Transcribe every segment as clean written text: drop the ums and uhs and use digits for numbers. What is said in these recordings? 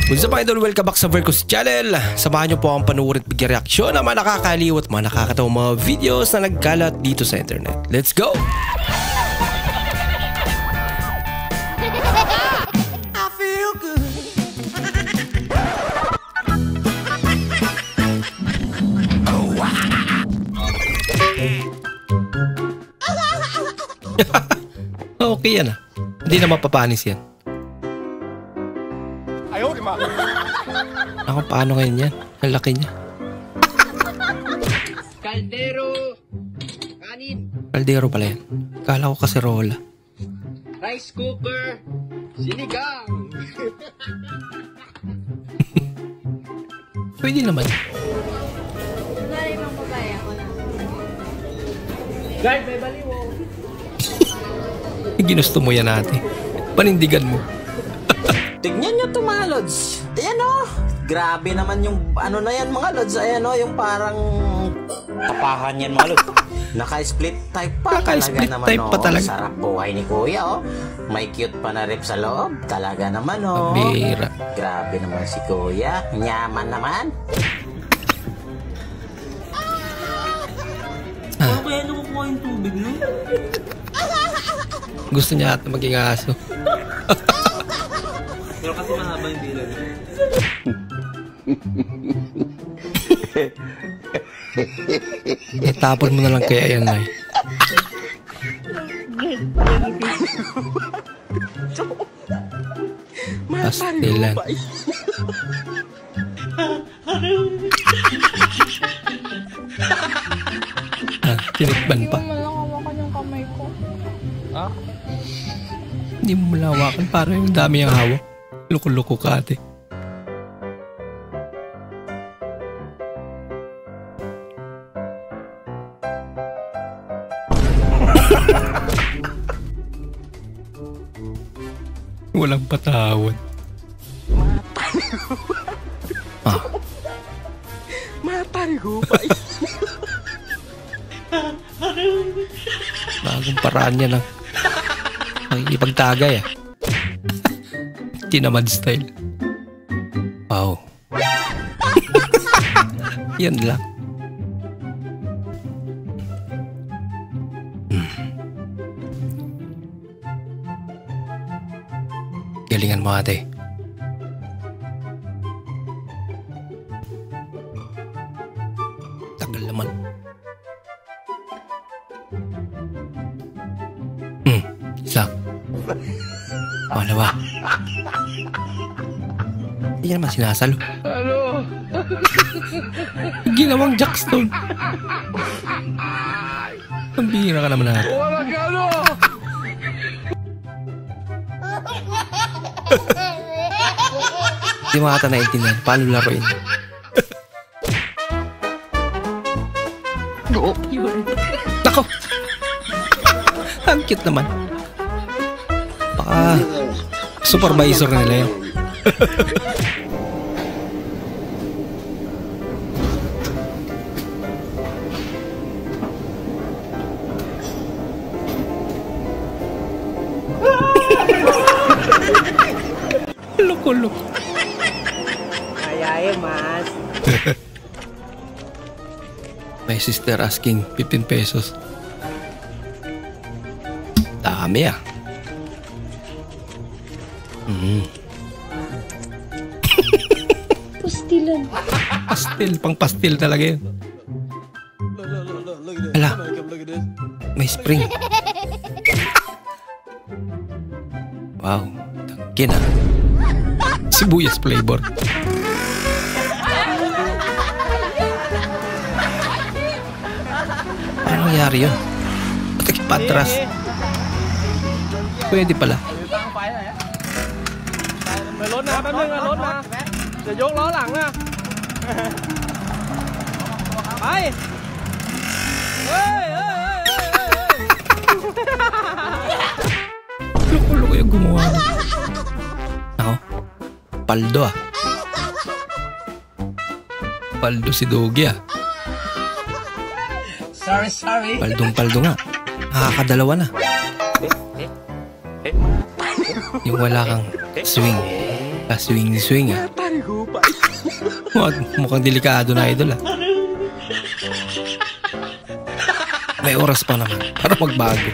Kung sa mga idol, welcome back sa Vercos Channel. Samahan nyo po akong panuorin at bigyan reaksyon ng mga nakakaliw at mga nakakatawang mga videos na nagkalat dito sa internet. Let's go! I feel good. Oh, wow. Okay yan ah. Hindi na mapapanis yan. Ayaw, di ma. Ako, paano ngayon yan? Ang laki niya. Kaldero. Kanin. Kaldero pala yan. Kala ko kaserola. Rice cooker. Sinigang. Pwede naman. Galing ng babae ako na. Guard, may baliwo. Ginusto mo yan ate. Panindigan mo. Tignan nyo to mga lods. Ayan o. Grabe naman yung ano na yan mga lods. Ayan o, yung parang papahan yan mga lods. Naka-split type pa. Naka-split naman, type pa talaga. Sarap buhay ni kuya o. May cute pa na rip sa loob. Talaga naman o. Pabira. Grabe naman si kuya. Nyaman naman. Ano kaya nakukuha yung tubig no? Gusto niya ata maging aso. Pero kasi mahaba yung dila niya. Tapon mo na lang kaya yan ay. Pastilan. Tinikban pa. Hindi mo lang hawakan yung kamay ko. Ha? Hindi mo malawakan para yung dami ang hawak. Loko-loko ka ate. Walang patawad. Matay ko pa. Bagong paraan niya ng ipagtagay ah. Tinamad style. Wow. Yan lang. Galingan mo ate. Tagal naman. Isa. Pangalawa. Hindi naman sinasalo. Ano? Ginawang jackstone. Ang bihira ka naman natin. Wala ka ano? Hindi mo ata naintindihan. Paano laruin? Nako! Ang cute naman. Baka supervisor nila yun. Loko-loko. Ayaye mas. My sister asking 15 pesos. Dami ah. Pastilan. Pastil, pang pastil talaga yun. Hala, may spring. Wow, tangkin ah. Sibuyas flavor. Paano nangyari yun? Patik patras. Pwede pala. ไปรถนะแป๊บนึงรถนะจะยกล้อหลังนะไปเฮ้ย Loko-loko yung gumawa. Ako, paldo ah. Paldo si Dogi ah. Sorry. Paldong-paldo nga. Nakakadalawa na. Yung wala kang swing. Swing ah. Mukhang delikado na idol ah. May oras pa naman para magbago.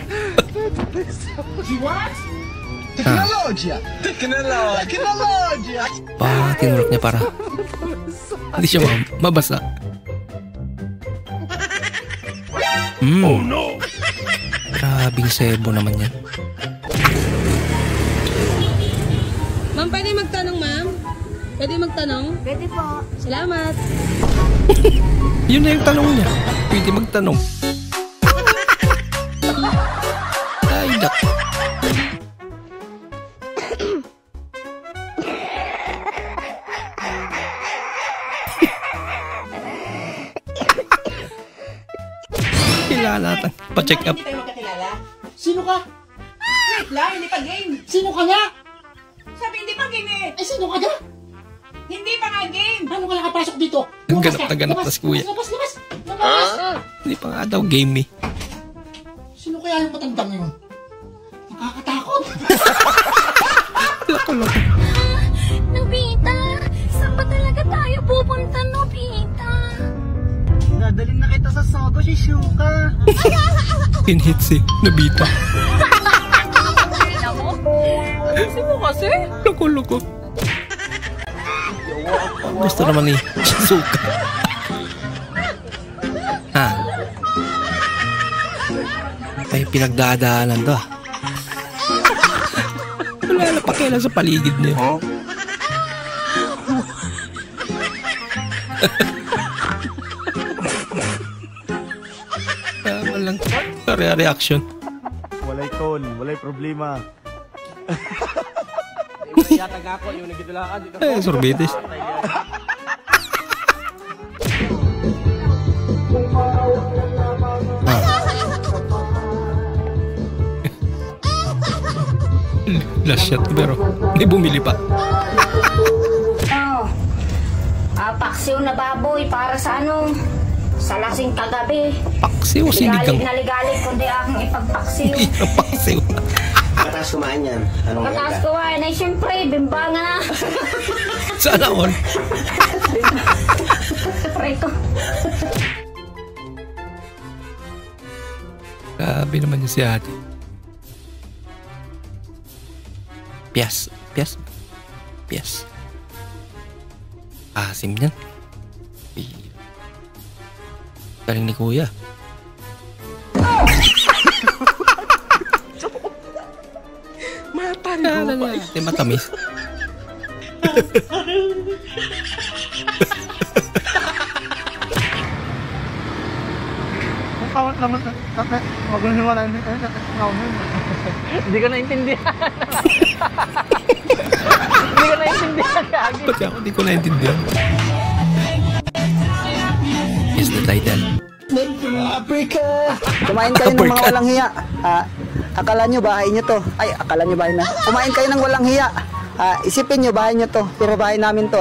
Teknologya! Tinurok niya para hindi siya mabasa. Oh no! Grabing sebo naman yan. Ma'am, pwede magtanong, ma'am? Pwede magtanong? Pwede po. Salamat. Yun na yung tanong niya. Pwede magtanong. Ay, dak. Kailangan natin pa-check up. Hindi tayo magkakilala. Sino ka? Wait lang, hindi pa game. Sino ka nga? Sabi hindi pa game eh. Eh, sino ka nga? Hindi pa nga game. Paano ka nakapasok dito? Ganap na si kuya. Labas. Hindi pa nga daw game eh. Sino kaya yung matandang yun? Nakakatakot. Lako. Nobita, saan ba talaga tayo pupunta, Nobita? Dadalhin na kita sa Sogo, Shizuka. Pinhit si Nobita. Sino kasi? Loko. Gusto naman ni Shizuka. May pinagdadaanan to ah. Wala na pakialam sa paligid niya. Walang reaction. Walay tol, walay problema. Yatag ako yung nagitulaan dito. Sorbetes. Last shot pero may bumili pa. Paksiw na baboy para sa sa lasing kagabi. Paksiw o sinigang? Ligalig kundi aking ipagpaksiw. Paksiw. Mataas kumain yan. Anong Mataas kumain ay siyempre, bimbangan na. Sana all. Preto. Grabe naman yung si ate. Pias. Asim yan. Galing ni kuya. Di matamis. Kawat naman. Wag mo naman. Hindi ka naintindihan. Hindi ka naintindihan kagi. Pati ako di ko naintindihan. Is the title. Africa! Kumain kayo ng mga walang hiya. Akala nyo bahay nyo to. Ay, akala nyo bahay na. Kumain kayo ng walang hiya. Isipin nyo bahay nyo to. Pero bahay namin to